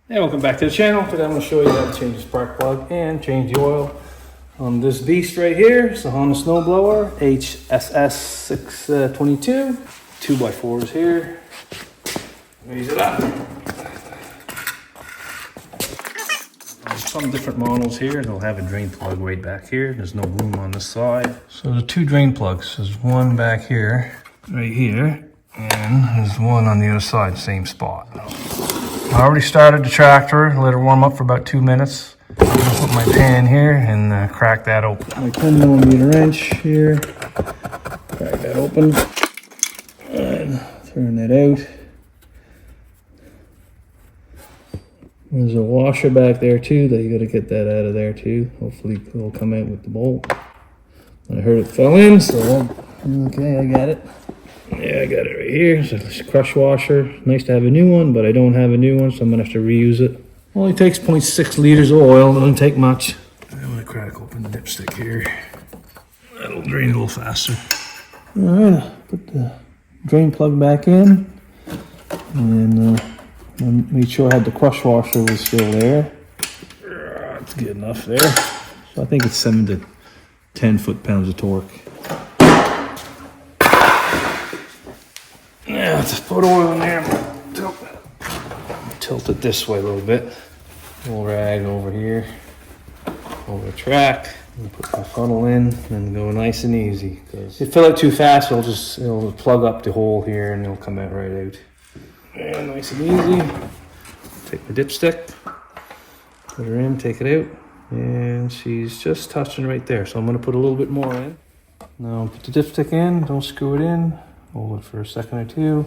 Hey, welcome back to the channel. Today I'm going to show you how to change the spark plug and change the oil on this beast right here. It's a Honda snowblower, HSS622, 2x4s here. Raise it up. Some different models here, they'll have a drain plug right back here. There's no room on this side. So the two drain plugs, there's one back here, right here, and there's one on the other side, same spot. I already started the tractor, let it warm up for about 2 minutes. I'm gonna put my pan here and crack that open. My 10mm wrench here, crack that open, and turn that out. There's a washer back there too, that you gotta get that out of there too. Hopefully it'll come out with the bolt. I heard it fell in, so okay, I got it. Yeah, I got it right here. So it's a crush washer. Nice to have a new one, but I don't have a new one, so I'm gonna have to reuse it. Only takes 0.6 liters of oil, doesn't take much. I'm gonna crack open the dipstick here. That'll drain a little faster. Alright, put the drain plug back in. And made sure I had the crush washer was still there. That's good enough there. So I think it's 7 to 10 foot-pounds of torque. Yeah, just put oil in there. Tilt it this way a little bit. We'll rag over here, over the track. And put the funnel in and go nice and easy. If you fill it too fast, it'll plug up the hole here and it'll come out right out. And nice and easy. Take the dipstick, put her in, take it out, and she's just touching right there. So I'm going to put a little bit more in. Now put the dipstick in, don't screw it in. Hold it for a second or two.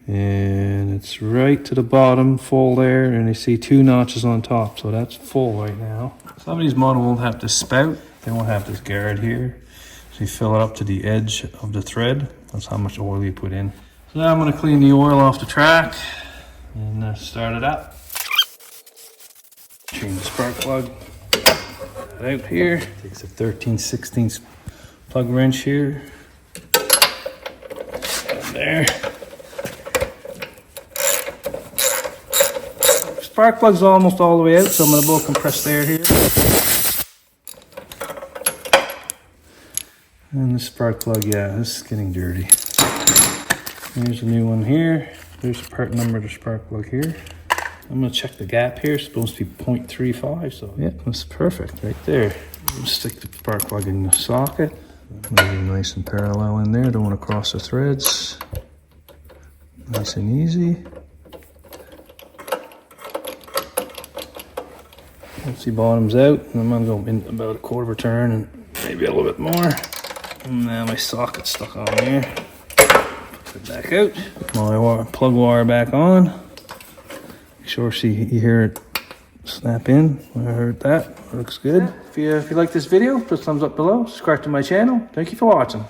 And it's right to the bottom, full there, and you see 2 notches on top, so that's full right now. Some of these models won't have this spout, they won't have this guard here. So you fill it up to the edge of the thread. That's how much oil you put in. So now I'm going to clean the oil off the track and start it up. Change the spark plug out here. Takes a 13/16 plug wrench here. There. Spark plug's almost all the way out, so I'm going to blow compressed air here. And the spark plug, yeah, this is getting dirty. Here's a new one here. There's the part number of the spark plug here. I'm going to check the gap here. It's supposed to be 0.35, so yeah, that's perfect right there. Stick the spark plug in the socket. Maybe nice and parallel in there. Don't want to cross the threads. Nice and easy. Once the bottom's out, I'm going to go in about a quarter of a turn and maybe a little bit more. And now my socket's stuck on here. Put it back out. Put my plug wire back on. Make sure you hear it snap in. I heard that. Looks good. If you like this video, put a thumbs up below. Subscribe to my channel. Thank you for watching.